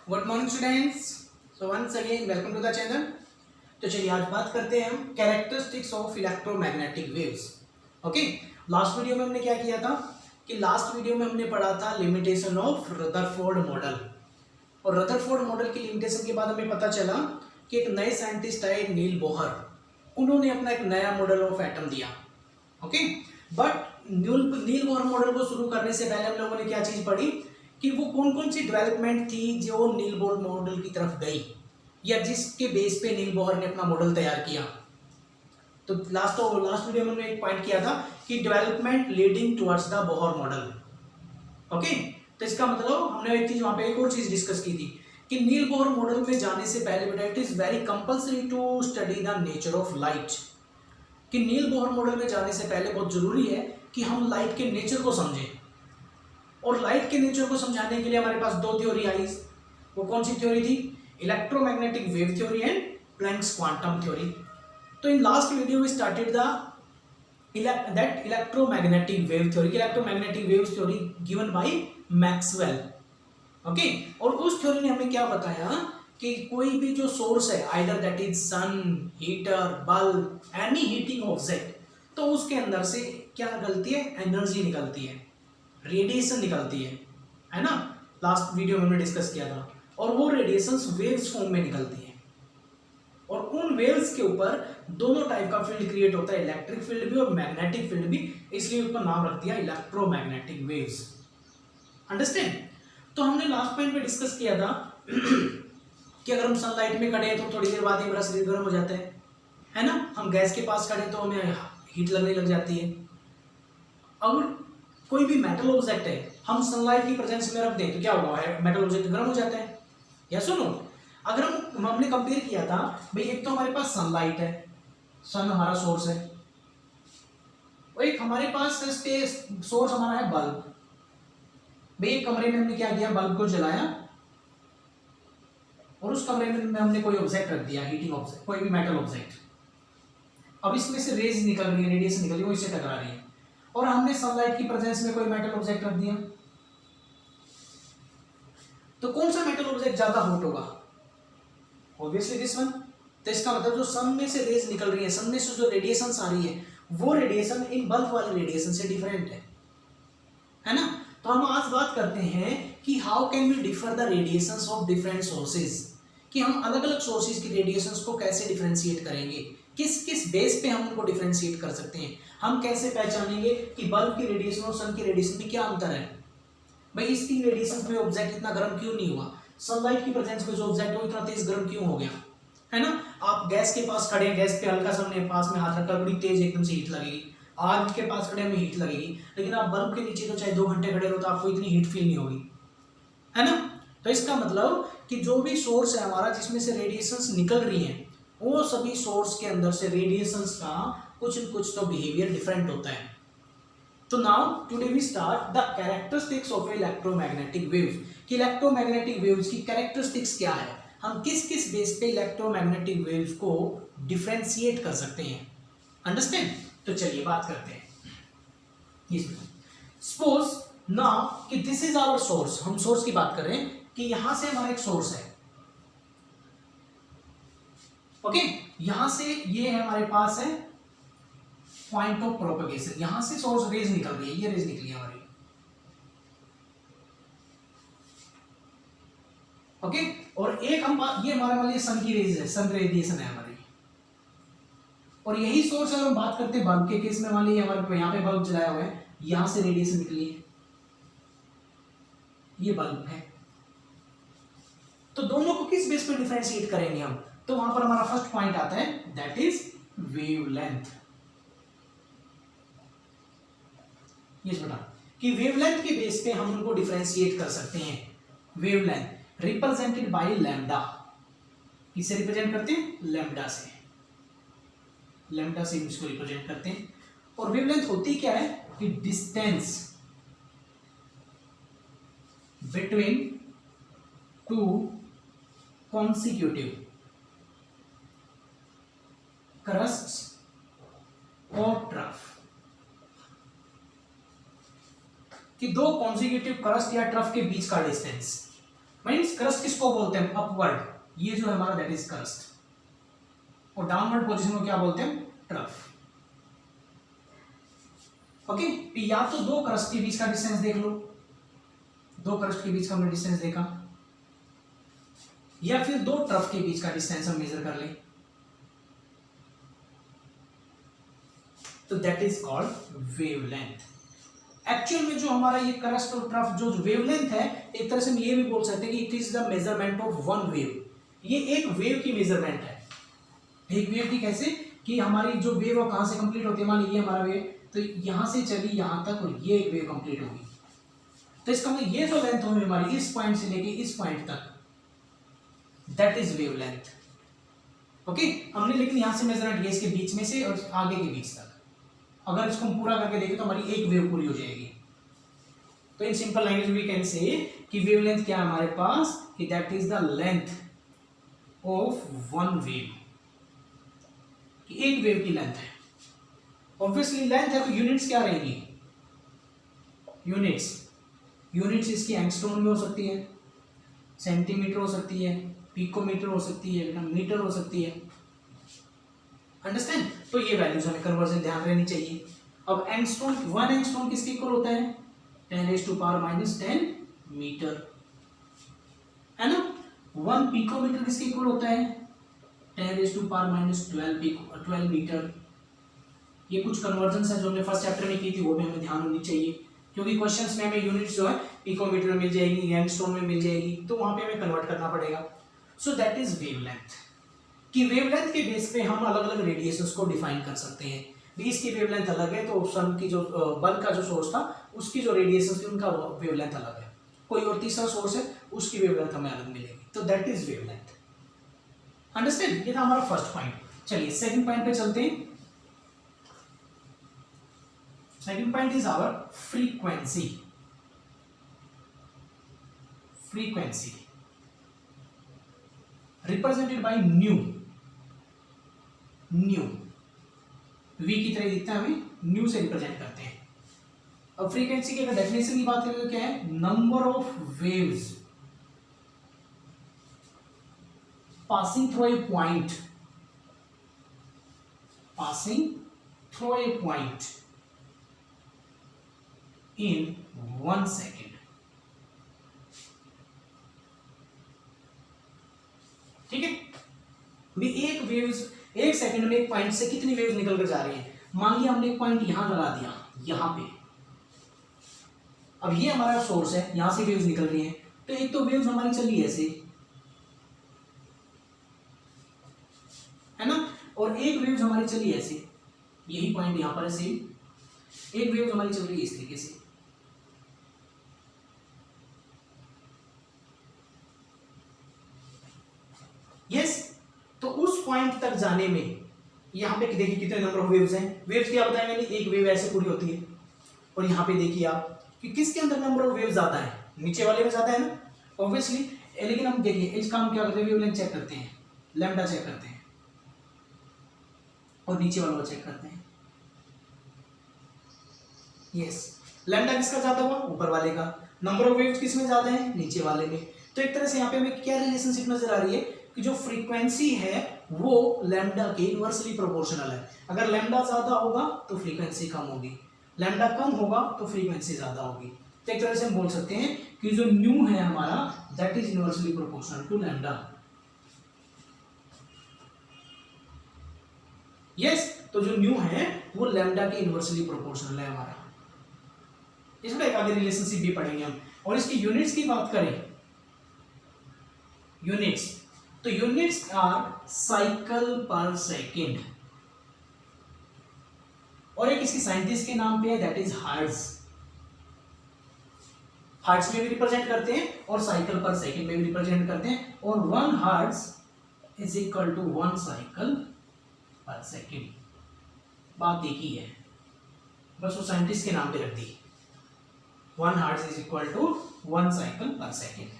Good morning students. So once again welcome to the channel. तो चलिए आज बात करते हैं हम characteristics of electromagnetic waves. Okay, last video में हमने क्या किया था कि लास्ट वीडियो में हमने पढ़ा था लिमिटेशन ऑफ रदरफोर्ड मॉडल। और रदरफोर्ड मॉडल की लिमिटेशन के बाद हमें पता चला कि एक नए साइंटिस्ट आए नील बोहर, उन्होंने अपना एक नया मॉडल ऑफ एटम दिया। Okay, but Niels Bohr model को शुरू करने से पहले हम लोगों ने क्या चीज पढ़ी कि वो कौन कौन सी डेवलपमेंट थी जो नील बोहर मॉडल की तरफ गई या जिसके बेस पे नील बोहर ने अपना मॉडल तैयार किया। तो लास्ट वीडियो में हमने एक पॉइंट किया था कि development leading towards the Bohr model. Okay, तो इसका मतलब हमने एक चीज वहां पे एक और चीज डिस्कस की थी कि नील बोहर मॉडल में जाने से पहले बेटा it is very compulsory to study the nature of light. कि नील बोहर मॉडल में जाने से पहले बहुत जरूरी है कि हम लाइट के नेचर को समझें। और लाइट के नेचर को समझाने के लिए हमारे पास दो थ्योरी आई। वो कौन सी थ्योरी थी? Electromagnetic wave theory and Planck's quantum theory. तो in last video we started the that electromagnetic wave theory, electromagnetic wave theory given by Maxwell. Okay, और उस थ्योरी ने हमें क्या बताया कि कोई भी जो सोर्स है either that is sun, heater, bulb, any heating object, तो उसके अंदर से क्या निकलती है? एनर्जी निकलती है, रेडिएशन निकलती है ना। लास्ट वीडियो में हमने डिस्कस किया था। और वो रेडिएशंस वेव्स फॉर्म में निकलती है और उन वेव्स के ऊपर दोनों टाइप का फील्ड क्रिएट होता है, इलेक्ट्रिक फील्ड भी और मैग्नेटिक फील्ड भी, इसलिए उसका नाम रख दिया इलेक्ट्रोमैग्नेटिक वेव्स। अंडरस्टैंड? तो हमने लास्ट पॉइंट पे डिस्कस किया था कि अगर हम सनलाइट में खड़े हैं तो थोड़ी देर बाद ही हमारा शरीर गर्म हो जाता है ना। हम गैस के पास खड़े तो हमें हीट लगने लग जाती है। अगर कोई भी मेटल ऑब्जेक्ट है हम सनलाइट की प्रेजेंस में रख दें तो क्या होगा? मेटल ऑब्जेक्ट गर्म हो जाता है, या सुनो। अगर हमने कंपेयर किया था भाई, एक तो हमारे पास सनलाइट है, सन हमारा सोर्स है, और एक हमारे पास सोर्स हमारा है बल्ब। भाई एक कमरे में हमने क्या किया, बल्ब को जलाया और उस कमरे में हमने कोई ऑब्जेक्ट रख दिया, हीटिंग ऑब्जेक्ट, कोई भी मेटल ऑब्जेक्ट। अब इसमें से रेज निकल रही है, रेडिएशन निकल रही है, वो इससे टकरा रही है, और हमने सनलाइट की प्रेजेंस में कोई मेटल ऑब्जेक्ट रख दिया, तो कौन सा मेटल ऑब्जेक्ट ज्यादा हॉट होगा? Obviously this one. तो इसका मतलब जो सन में से रेज निकल रही है, सन में से जो रेडिएशन आ रही है, वो रेडिएशन इन बल्ब वाले रेडिएशन से डिफरेंट है ना। तो हम आज बात करते हैं कि how can we differ the radiations of different sources, कि हम अलग अलग सोर्सेज की रेडिएशंस को कैसे डिफरेंशिएट करेंगे, किस किस बेस पे हम उनको डिफरेंशिएट कर सकते हैं। हम कैसे पहचानेंगे कि बल्ब की रेडिएशन और सन की रेडिएशन में क्या अंतर है? भाई इसकी रेडिएशन में ऑब्जेक्ट इतना गर्म क्यों नहीं हुआ, सनलाइट की प्रेजेंस में जो ऑब्जेक्ट हो इतना तेज गर्म क्यों हो गया, है ना। आप गैस के पास खड़े हैं, गैस पे हल्का सा हमने पास में हाथ रखा, बड़ी तेज एकदम से हीट लगेगी। आग के पास खड़े हमें हीट लगेगी, लेकिन आप बल्ब के नीचे तो चाहे 2 घंटे खड़े रहो तो आपको इतनी हीट फील नहीं होगी, है ना। तो इसका मतलब कि जो भी सोर्स है हमारा जिसमें से रेडिएशंस निकल रही हैं, वो सभी सोर्स के अंदर से रेडिएशंस का कुछ न कुछ तो बिहेवियर डिफरेंट होता है। तो now today we start the characteristics of electromagnetic waves, कि इलेक्ट्रोमैग्नेटिक वेव्स की कैरेक्टरिस्टिक्स क्या है, हम किस किस बेस पे इलेक्ट्रोमैग्नेटिक वेव्स को डिफरेंशिएट कर सकते हैं। अंडरस्टैंड? तो चलिए बात करते हैं इसमें। सपोज नाउ कि दिस इज आवर सोर्स, हम सोर्स की बात कर रहे हैं कि यहां से हमारा एक सोर्स है। ओके, यहां से ये है हमारे पास है पॉइंट ऑफ प्रोपगेशन, यहां से सोर्स रेज निकल रही है, ये रेज निकली है हमारी। ओके, और एक हम ये हमारा मान लीजिए सन की रेज है, सन रेडिएशन है हमारी। और यही सोर्स अगर हम बात करते हैं बल्ब के केस में, मान लीजिए हमारे यहाँ पे बल्ब जलाया हुआ है, यहां से रेडिएशन निकली है, ये बल्ब है। तो दोनों को किस बेस पर डिफरेंशिएट करेंगे हम? तो वहां पर हमारा फर्स्ट पॉइंट आता है दैट इज वेवलेंथ। ये बेटा कि वेवलेंथ के बेस पे हम उनको डिफरेंशिएट कर सकते हैं। वेवलेंथ रिप्रेजेंटेड बाय लैम्डा, किसे रिप्रेजेंट करते हैं? लैम्डा से, लैम्डा से इसको रिप्रेजेंट करते हैं। और वेवलेंथ होती क्या है कि distance between two consecutive crusts और ट्रफ, कि दो कॉन्सिक्यूटिव क्रस्ट या ट्रफ के बीच का डिस्टेंस। मीन्स क्रस्ट किसको बोलते हैं, अपवर्ड, ये जो है हमारा दैट इज क्रस्ट, और डाउनवर्ड पोजीशन को क्या बोलते हैं, ट्रफ। ओके, या तो दो क्रस्ट के बीच का डिस्टेंस देख लो, दो क्रस्ट के बीच का हमने डिस्टेंस देखा, या फिर दो ट्रफ के बीच का डिस्टेंस हम मेजर कर लें, तो that is called wavelength. Actual में जो हमारा ये क्रस्ट और ट्रफ जो वेवलेंथ है, एक तरह से हम ये भी बोल सकते हैं कि it is the measurement of one wave, ये एक वेव की मेजरमेंट है। एक वेव की कैसे, कि हमारी जो वेव कहां से कंप्लीट होती है, मान लीजिए हमारा वेव तो यहां से चली यहां तक और ये एक वेव कंप्लीट होगी, तो इसका मतलब ये जो लेंथ होगी हमारी इस पॉइंट से लेके इस पॉइंट तक, दैट इज वेवलेंथ। ओके, हमने लेकिन यहां से मेजरमेंट किया इसके बीच में से और आगे के बीच तक, अगर इसको हम पूरा करके देखें तो हमारी एक वेव पूरी हो जाएगी। तो in simple language we can say कि वेवलेंथ क्या है हमारे पास, कि that is the length of one wave, कि एक वेव की लेंथ है। ऑब्वियसली लेंथ है तो यूनिट्स क्या रहेंगी, यूनिट्स इसकी एंगस्ट्रॉम में हो सकती है, सेंटीमीटर हो सकती है, पिकोमीटर हो सकती है, मीटर हो सकती है, अंडरस्टैंड। तो ये वैल्यूज हमें कन्वर्जन ध्यान रहनी चाहिए। अब एंगस्ट्रॉम, वन एंगस्ट्रॉम किसके इक्वल होता है, 10⁻⁻10 मीटर, है ना। वन पिकोमीटर किसके इक्वल होता है, 10⁻12 मीटर। ये कुछ कन्वर्जन है जो हमने फर्स्ट चैप्टर में की थी, वो भी हमें ध्यान होनी चाहिए, क्योंकि क्वेश्चंस में हमें यूनिट्स जो है पिकोमीटर में मिल जाएगी, एंगस्ट्रॉम में मिल जाएगी, तो वहां पे हमें कन्वर्ट करना पड़ेगा। सो दैट इज वेवलेंथ, कि वेवलेंथ के बेस पे हम अलग अलग रेडिएशंस को डिफाइन कर सकते हैं। भी इसकी वेवलेंथ अलग है, तो सन की जो बल्ब का जो सोर्स था उसकी जो रेडिएशन थी उनका वेवलेंथ अलग है, कोई और तीसरा सोर्स है उसकी वेवलेंथ हमें अलग मिलेगी, तो दैट इज वेवलेंथ, अंडरस्टैंड। ये था हमारा फर्स्ट पॉइंट। चलिए सेकंड पॉइंट पे चलते हैं। Second point is our frequency. Frequency represented by nu, nu V की तरह दिखता है, हमें न्यू से रिप्रेजेंट करते हैं। अब फ्रीक्वेंसी की अगर डेफिनेशन की बात करें तो क्या है, number of waves passing through a point, passing through a point in 1 second. ठीक है, भी एक वेव्स एक सेकंड में एक पॉइंट से कितनी वेव्स निकल कर जा रही है। मान लिया हमने एक पॉइंट यहां लगा दिया, यहां पे, अब ये हमारा सोर्स है, यहां से वेव्स निकल रही हैं, तो एक तो वेव्स हमारी चली ऐसे, है ना, और एक वेव्स हमारी चली ऐसे, यही पॉइंट यहां पर है सेम, एक वेव्स हमारी चल रही है इस तरीके से। यस, तो उस पॉइंट तक जाने में यहां पे देखिए कितने नंबर ऑफ वेव्स हैं। वेव्स क्या बताया मैंने, एक वेव ऐसे पूरी होती है, और यहां पे देखिए आप कि किसके अंदर नंबर ऑफ वेव्स ज्यादा है, नीचे वाले में ज्यादा है ना, ऑब्वियसली। लेकिन हम देखिए इस काम क्या करते हैं, वेवलेंथ चेक करते हैं, लैम्डा चेक करते हैं, और नीचे वाला चेक करते हैं। यस, लैम्डा किसका ज्यादा हुआ, ऊपर वाले का। नंबर ऑफ वेव्स किसमें ज्यादा है, नीचे वाले में। तो एक तरह से यहाँ पे हमें क्या रिलेशनशिप नजर आ रही है कि जो फ्रीक्वेंसी है वो लैम्डा के इनवर्सली प्रोपोर्शनल है। अगर लैम्डा ज्यादा होगा तो फ्रीक्वेंसी कम होगी, लैम्डा कम होगा तो फ्रीक्वेंसी ज्यादा होगी। तो एक तरह से हम बोल सकते हैं कि जो न्यू है हमारा that is inversely proportional to lambda. Yes, तो जो न्यू है वो लैम्डा के इनवर्सली प्रोपोर्शनल है हमारा। इसमें एक आगे रिलेशनशिप भी पढ़ेंगे हम। और इसकी यूनिट्स की बात करें, यूनिट्स, तो units are cycle per second, और एक इसकी साइंटिस्ट के नाम पे है दैट इज हर्ट्ज। हर्ट्ज में भी रिप्रेजेंट करते हैं और साइकिल पर सेकेंड में भी रिप्रेजेंट करते हैं, और 1 hertz is equal to 1 cycle per second. बात एक ही है, बस वो साइंटिस्ट के नाम पे रख दी। 1 hertz is equal to 1 cycle per second,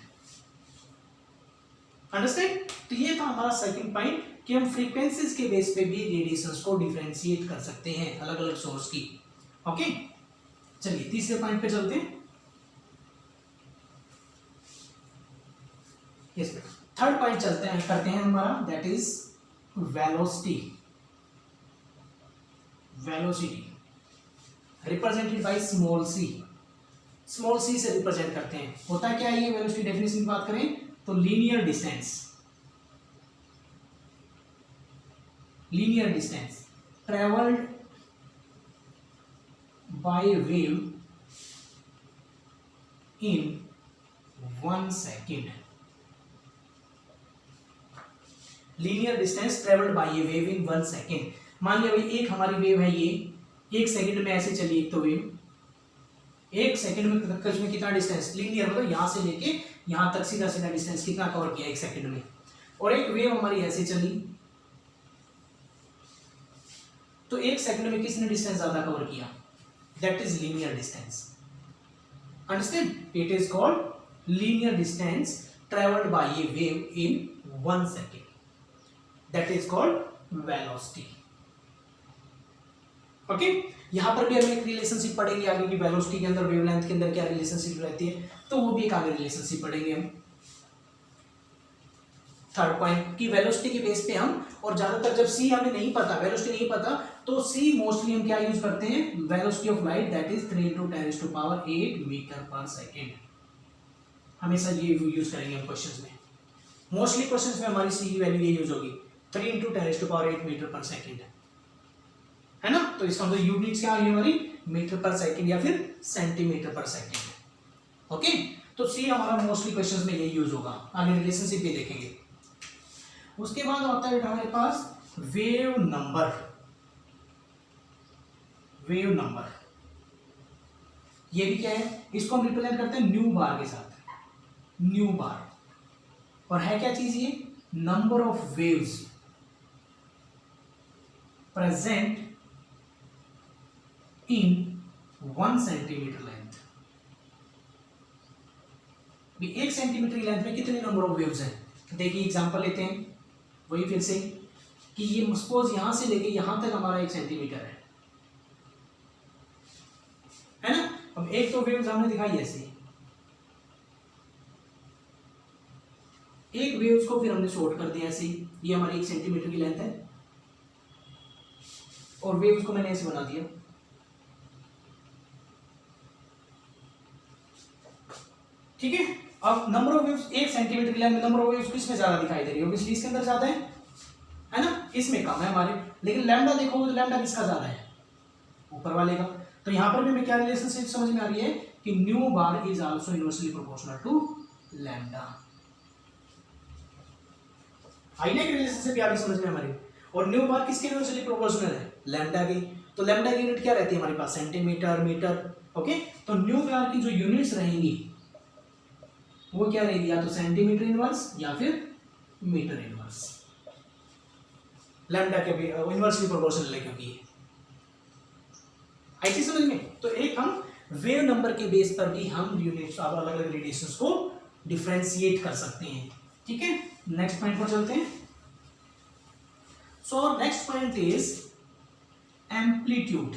understand. तो ये था हमारा सेकंड पॉइंट कि हम फ्रीक्वेंसीज के बेस पे भी रेडिएशंस को डिफरेंशिएट कर सकते हैं अलग अलग सोर्स की। ओके, चलिए तीसरे पॉइंट पे चलते हैं। इसमें थर्ड पॉइंट चलते हैं करते हैं हमारा, that is velocity. Velocity represented by small c. Small c से रिप्रेजेंट करते हैं। होता क्या है ये वेलोसिटी, डेफिनेशन की बात करें तो linear distance, linear distance travelled by wave in 1 second. Linear distance travelled by A wave in 1 second. मान लिया भाई एक हमारी वेव है, ये 1 सेकेंड में ऐसे चली एक तो वेव, 1 सेकेंड में तक में कितना डिस्टेंस, लीनियर मतलब यहां से लेके यहां तक सीधा सीधा डिस्टेंस कितना कवर किया 1 सेकेंड में। और एक वेव हमारी ऐसे चली, तो 1 सेकेंड में किसने डिस्टेंस ज्यादा कवर किया, that is linear distance. Understand, it is called linear distance travelled by A wave in 1 second, that is called velocity. Okay, यहां पर भी हम एक रिलेशनशिप पढ़ेंगे आगे की वेलोसिटी के अंदर वेवलेंथ के अंदर क्या रिलेशनशिप रहती है, तो वो भी एक आगे रिलेशनशिप पढ़ेंगे हम। थर्ड पॉइंट की वेलोसिटी के बेस पे हम, और ज्यादातर जब सी हमें नहीं पता, वेलोसिटी नहीं पता, तो सी मोस्टली हम क्या यूज करते हैं, velocity of light that is 3 × 10⁸ metre per second. हमेशा ये यूज करेंगे हम क्वेश्चंस में, मोस्टली क्वेश्चंस में हमारी सी की वैल्यू ये यूज होगी 3 × 10⁸ मीटर पर सेकेंड, है ना। तो इसका मतलब यूनिट्स क्या होगी हमारी, मीटर पर सेकेंड या फिर सेंटीमीटर पर सेकेंड। ओके, तो सी हमारा मोस्टली क्वेश्चंस में यही यूज होगा, आगे रिलेशनशिप भी देखेंगे। उसके बाद आता है हमारे पास वेव नंबर। वेव नंबर ये भी क्या है, इसको हम रिप्रेजेंट करते हैं न्यू बार के साथ, न्यू बार। और है क्या चीज ये, number of waves present in 1 centimetre length. 1 centimetre की लेंथ में कितने नंबर ऑफ वेव्स हैं, देखिए एग्जांपल लेते हैं वही फिर से, कि ये सपोज यहां से लेके यहां तक हमारा 1 सेंटीमीटर है ना। अब एक तो वेव्स हमने दिखाई ऐसे, एक वेव्स को फिर हमने शॉर्ट कर दिया ऐसे, ये हमारी 1 सेंटीमीटर की लेंथ है, और वेव्स को मैंने ऐसे बना दिया। ठीक है, अब नंबर ऑफ वेव्स 1 सेंटीमीटर की लेंथ में नंबर ऑफ वेव्स किसमें ज्यादा दिखाई दे रही है, ऑब्वियसली इसके अंदर ज्यादा है ना, इसमें कम है हमारे। लेकिन लैम्डा देखो, तो लैम्डा किसका ज्यादा है, ऊपर वाले का। तो यहां पर भी हमें क्या रिलेशनशिप समझ में आ रही है कि nu bar is also inversely proportional to lambda. आईने की रिलेशनशिप आगे समझ में हमारी। और न्यू बार किसके इनवर्सली प्रोपोर्शनल है, लैम्डा की। तो लैम्डा की यूनिट क्या रहती है हमारे पास, सेंटीमीटर, मीटर। ओके, तो न्यू बार की जो यूनिट्स रहेंगी वो क्या रहेगी, या तो सेंटीमीटर इनवर्स या फिर मीटर इनवर्स। लैम्डा के भी इनवर्सली प्रोपोर्शनल है क्योंकि ये ऐसी समझ में। तो एक हम वेव नंबर के बेस पर भी हम यूनिट्स अलग अलग रेडिएशंस को डिफरेंशिएट कर सकते हैं। ठीक है, नेक्स्ट पॉइंट पर चलते हैं। So next point is amplitude.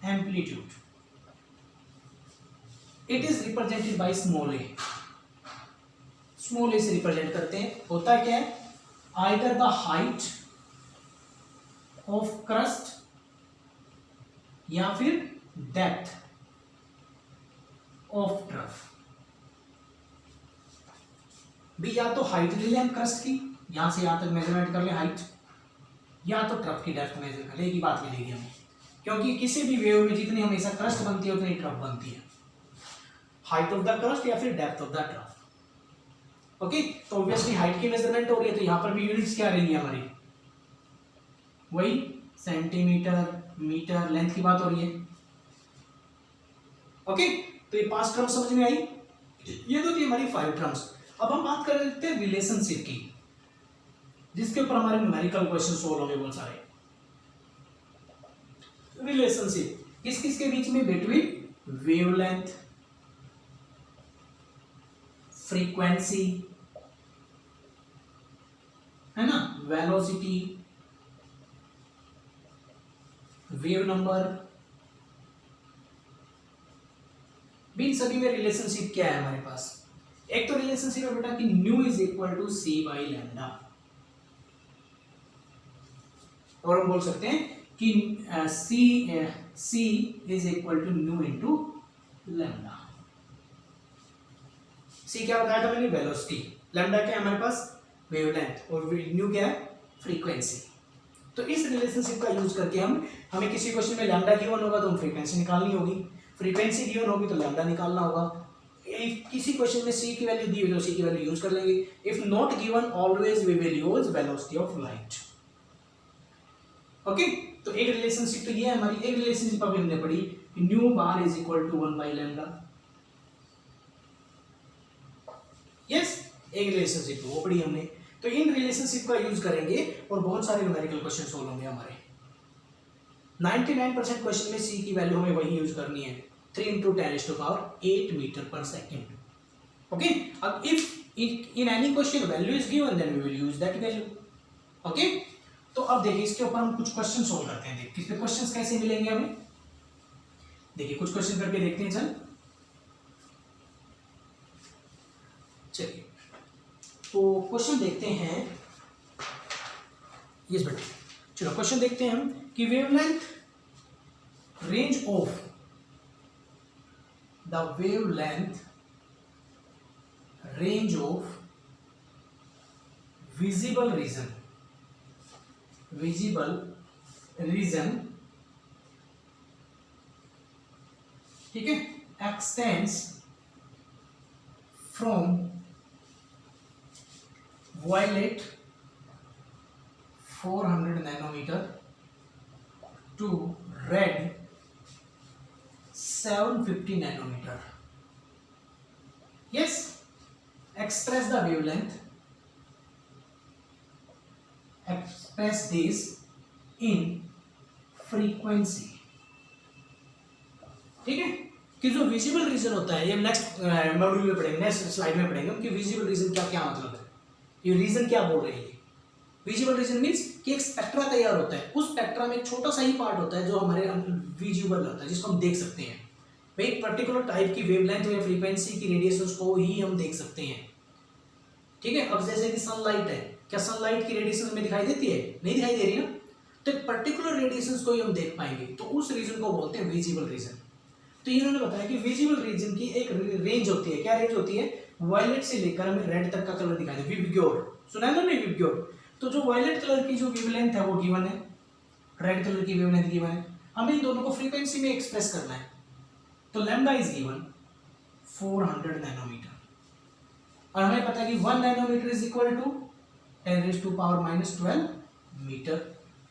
Amplitude it is represented by small a. Small a से रिप्रेजेंट करते हैं। होता क्या है, either the height of crest या फिर डेप्थ ऑफ ट्रफ। भी या तो हाइट ले लें हम क्रस्ट की, यहां से यहां तक मेजरमेंट कर ले हाइट, या तो ट्रफ की डेप्थ मेजर कर ले, एक ही बात मिलेगी हमें। क्योंकि किसी भी वेव में जितनी हमेशा क्रस्ट बनती है उतनी ट्रफ बनती है, हाइट ऑफ द क्रस्ट या फिर depth of the trough. Okay, तो ऑब्वियसली हाइट की मेजरमेंट हो रही है, तो यहां पर भी यूनिट्स क्या रहेंगी हमारी, वही सेंटीमीटर, मीटर, लेंथ की बात हो रही है। ओके, तो ये 5 टर्म्स समझ में आई। ये तो थी हमारी 5 टर्म्स। अब हम बात कर लेते हैं रिलेशनशिप की, जिसके ऊपर हमारे न्यूमेरिकल क्वेश्चन सोल्व होंगे बहुत सारे। रिलेशनशिप किस किस के बीच में, बिटवीन वेवलेंथ, फ्रीक्वेंसी, है ना, वेलोसिटी, वेव नंबर, इन सभी में रिलेशनशिप क्या है हमारे पास। एक तो रिलेशनशिप है बेटा कि nu is equal to C by lambda, और हम बोल सकते हैं कि c is equal to nu into lambda. C क्या बताया था मैंने? वेलोसिटी। लैम्डा क्या है हमारे पास? वेवलेंथ। और न्यू क्या है? फ्रीक्वेंसी। तो इस रिलेशनशिप का यूज करके हमें किसी क्वेश्चन में लैम्डा गिवन होगा तो हम फ्रीक्वेंसी निकालनी होगी, फ्रीक्वेंसी गिवन होगी तो लैम्डा निकालना होगा। किसी क्वेश्चन में सी की वैल्यू दी हुई तो सी की वैल्यू यूज कर लेंगे। If not given always we will use velocity of light. Okay, तो एक रिलेशनशिप तो ये है हमारी। एक रिलेशनशिप अभी हमने पढ़ी कि nu bar is equal to 1 by lambda. Yes, एक रिलेशनशिप वो पढ़ी हमने। तो इन रिलेशनशिप का यूज करेंगे और बहुत सारे न्यूमेरिकल क्वेश्चन सोल्व होंगे हमारे। 99% क्वेश्चन में सी की वैल्यू हमें वही यूज करनी है, 3 × 10⁸ मीटर पर सेकेंड। ओके, अब if in any question value is given then we will use that value. Okay, तो अब देखिए इसके ऊपर हम कुछ क्वेश्चन सोल्व करते हैं। देखिए किसके क्वेश्चंस कैसे मिलेंगे हमें, देखिए कुछ क्वेश्चन करके देखते हैं। चलिए तो क्वेश्चन देखते हैं। यस बेटा, चलो क्वेश्चन देखते हैं हम कि wavelength range of the wavelength range of visible region, ठीक है, extends from violet 400 nanometer to red 750 nanometer. Yes, express the wavelength, express this in frequency. ठीक है, कि जो विजिबल रीजन होता है, ये नेक्स्ट मॉड्यूल में पढ़ेंगे, नेक्स्ट स्लाइड में पढ़ेंगे कि विजिबल रीजन क्या क्या मतलब है, ये रीजन क्या बोल रहे हैं। विजिबल रीजन मींस कि एक स्पेक्ट्रा तैयार होता है, उस स्पेक्ट्रा में एक छोटा सा ही पार्ट होता है जो हमारे विजिबल होता है, जिसको हम देख सकते हैं। भाई एक पर्टिकुलर टाइप की वेवलेंथ या फ्रीक्वेंसी की रेडिएशंस को ही हम देख सकते हैं। ठीक है, अब जैसे कि सनलाइट है, क्या सनलाइट की रेडिएशन हमें दिखाई देती है? नहीं दिखाई दे रही ना, तो एक पर्टिकुलर रेडिएशंस को ही हम देख पाएंगे, तो उस रीजन को बोलते हैं विजिबल रीजन। तो इन्होंने बताया कि विजिबल रीजन की एक रेंज होती है। क्या रेंज होती है? वायलेट से लेकर हमें रेड तक का कलर दिखाई दे, विबग्योर सुना है ना, नहीं विबग्योर। तो जो वायलेट कलर की जो वेवलेंथ है वो गिवन है, रेड कलर की वेवलेंथ गिवन है, हमें इन दोनों को फ्रीक्वेंसी में एक्सप्रेस करना है। तो लैम्डा इज गिवन 400 नैनोमीटर, और हमें पता है कि 1 nanometre is equal to 10⁻⁻12 metre.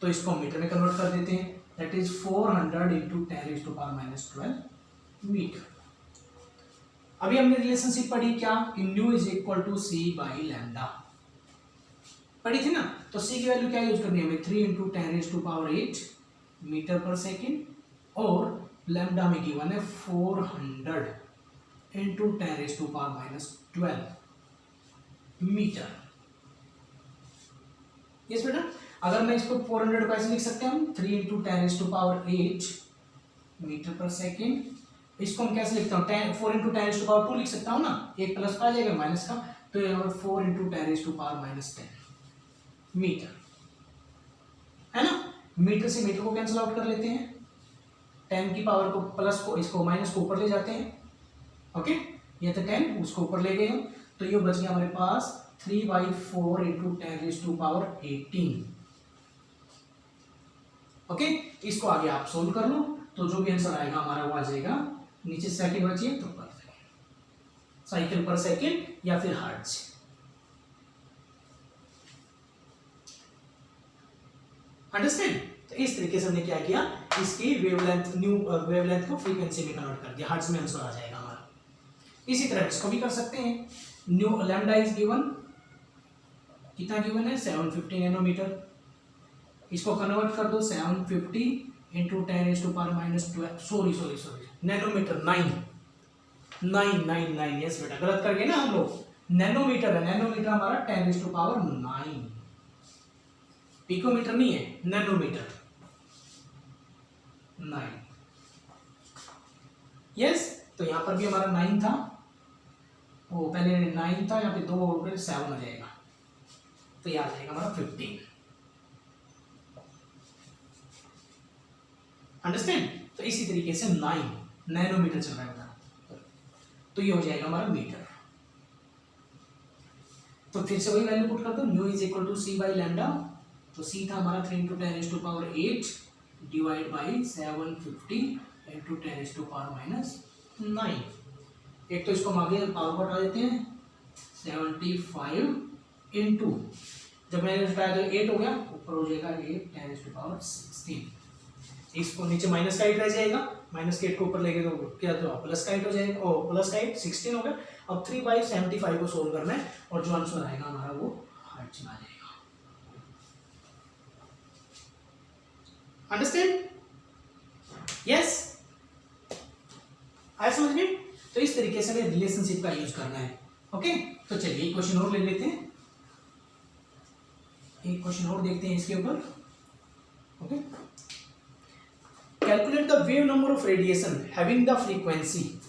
तो इसको मीटर में कन्वर्ट कर देते हैं, दैट इज 400 × 10⁻12 मीटर। अभी हमने रिलेशनशिप पढ़ी क्या, कि nu is equal to C by lambda पढ़ी थी ना। तो सी की वैल्यू क्या यूज करनी है हमें? 3 × 10⁸ मीटर पर सेकेंड, और लैम्डा में गिवन है 400 × 10⁻12 मीटर। यस बेटा, अगर मैं इसको 400 को ऐसे लिख सकते हैं हम, 3 × 10⁸ मीटर पर सेकेंड। इसको हम कैसे लिखता हूँ? 4 × 10⁻2 लिख सकता हूँ ना, एक प्लस का आ जाएगा माइनस का, तो यहाँ पर 4 × 10⁻10 मीटर है ना। मीटर से मीटर को कैंसिल आउट कर लेते हैं, 10 की पावर को प्लस को, इसको माइनस को ऊपर ले जाते हैं। ओके, ये तो 10 उसको ऊपर ले गए हम, तो ये बच गया हमारे पास 3/4 × 10⁻18। ओके, इसको आगे आप सोल्व कर लो, तो जो भी आंसर आएगा हमारा वो आ जाएगा। नीचे सेकंड बचिए तो कर देंगे, साइकिल पर सेकंड या फिर हर्ट्ज। अंडरस्टैंड? तो इस तरीके से हमने क्या किया, इसकी वेवलेंथ, न्यू वेवलेंथ को फ्रीक्वेंसी में कन्वर्ट कर दिया, हर्ट्ज में आंसर आ जाएगा हमारा। इसी तरह इसको भी कर सकते हैं। न्यू लैम्डा इज गिवन, कितना गिवन है? 750 नैनोमीटर। इसको कन्वर्ट कर दो, 750 × 10⁻12 सॉरी नैनोमीटर, 9 यस बेटा, गलत कर गए ना हम लोग। नैनोमीटर है, नैनोमीटर हमारा 10⁻9, पिकोमीटर नहीं है, नैनोमीटर 9। यस, तो यहां पर भी हमारा 9 था, वो पहले 9 था, यहाँ पे 2 और 7 हो जाएगा, तो ये आ जाएगा हमारा 15। अंडरस्टैंड? तो इसी तरीके से 9 नैनोमीटर चल रहा है बता, तो ये हो जाएगा हमारा मीटर। तो फिर से वही वैल्यू पुट कर दो, nu is equal to C by lambda. तो सी था हमारा 3 × 10⁸ डिवाइड बाई 750 × 10⁻⁹। एक तो इसको हम आगे पावर को हटा देते हैं, 75 इंटू, जब मैंने उठाया तो 8 हो गया, ऊपर हो जाएगा 8 10⁻16। इसको नीचे माइनस का 8 रह जाएगा, माइनस के 8 को ऊपर लेके तो क्या, तो प्लस का 8 हो जाएगा, और प्लस का 8 16 हो गया। अब 3/75 को सोल्व करना है, और जो आंसर आएगा हमारा वो हर्ट्ज में आ जाएगा। अंडरस्टैंड? यस, आया समझ में? तो इस तरीके से हमें रिलेशनशिप का यूज करना है। ओके, तो चलिए एक क्वेश्चन और ले लेते हैं, एक क्वेश्चन और देखते हैं इसके ऊपर। Okay, calculate the wave number of radiation having the frequency.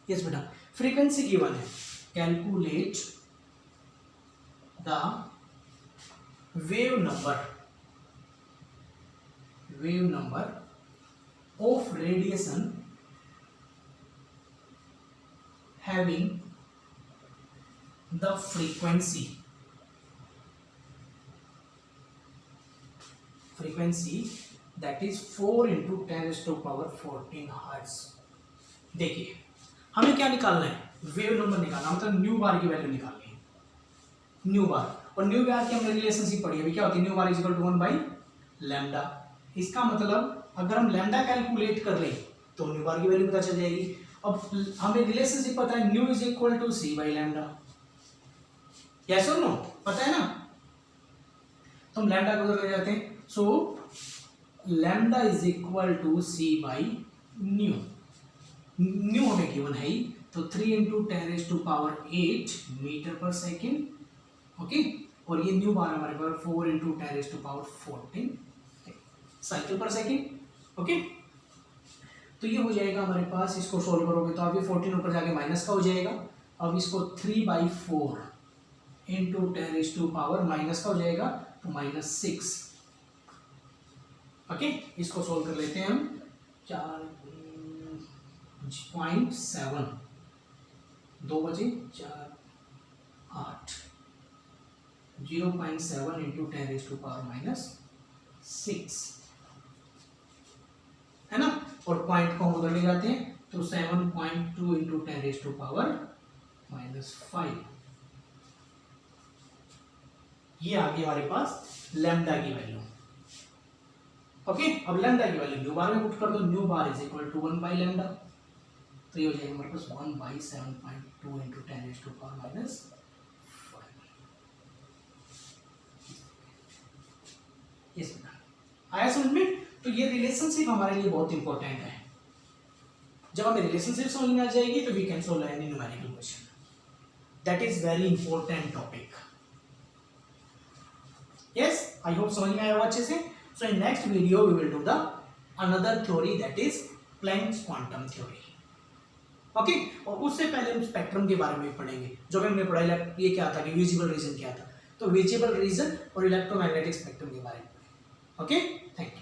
Yes बेटा, फ्रीक्वेंसी गिवन है, calculate the wave number of radiation having the frequency that is 4 × 10⁻14 hertz. देखिए हमें क्या निकालना है, वेव नंबर निकालना, मतलब न्यू बार की वैल्यू निकालनी है, न्यू बार। और न्यू बार की हमने रिलेशनशिप पढ़ी अभी, क्या होती है, nu bar is equal to 1/λ। इसका मतलब अगर हम लैम्डा कैलकुलेट कर लें तो न्यू बार की वैल्यू पता चल जाएगी। अब हमें रिलेशनशिप पता है, nu is equal to C by lambda, yes और नो, पता है ना? तो हम लैम्डा को उधर ले जाते हैं, so lambda is equal to C by nu. Nu हमें गिवन है ही, तो 3 × 10⁸ मीटर पर सेकेंड। ओके, और ये न्यू बार हमारे पास 4 × 10⁻14 साइकिल पर सेकेंड। ओके, तो ये हो जाएगा हमारे पास, इसको सोल्व करोगे तो अभी 14 ऊपर जाके माइनस का हो जाएगा। अब इसको 3/4 × 10⁻⁻, माइनस का हो जाएगा तो -6। ओके, इसको सोल्व कर लेते हैं हम, 4.7, 2 बजे 4 8, 0.7 × 10⁻⁻6 है ना। और पॉइंट को हम उधर ले जाते हैं, तो 7.2 × 10⁻⁻5, ये आ गई हमारे पास लैम्डा की वैल्यू। ओके, अब लैम्डा की वैल्यू न्यू बार में पुट कर दो, nu bar is equal to 1/λ, तो ये हो जाएगा हमारे पास 1/7.2 × 10⁻⁻5। इस आया समझ में? तो ये रिलेशनशिप हमारे लिए बहुत इंपॉर्टेंट है। जब हमें रिलेशनशिप समझ में आ जाएगी तो we can solve any numerical question, that is very important topic. Yes, I hope समझ में आया होगा अच्छे से। So in next video we will do the another theory, that is Planck's quantum theory. Okay, और उससे पहले हम स्पेक्ट्रम के बारे में पढ़ेंगे, जो हमने पढ़ा ये क्या था कि विजिबल रीजन क्या था, तो विजिबल रीजन और इलेक्ट्रोमैग्नेटिक स्पेक्ट्रम के बारे में। Okay, thank you.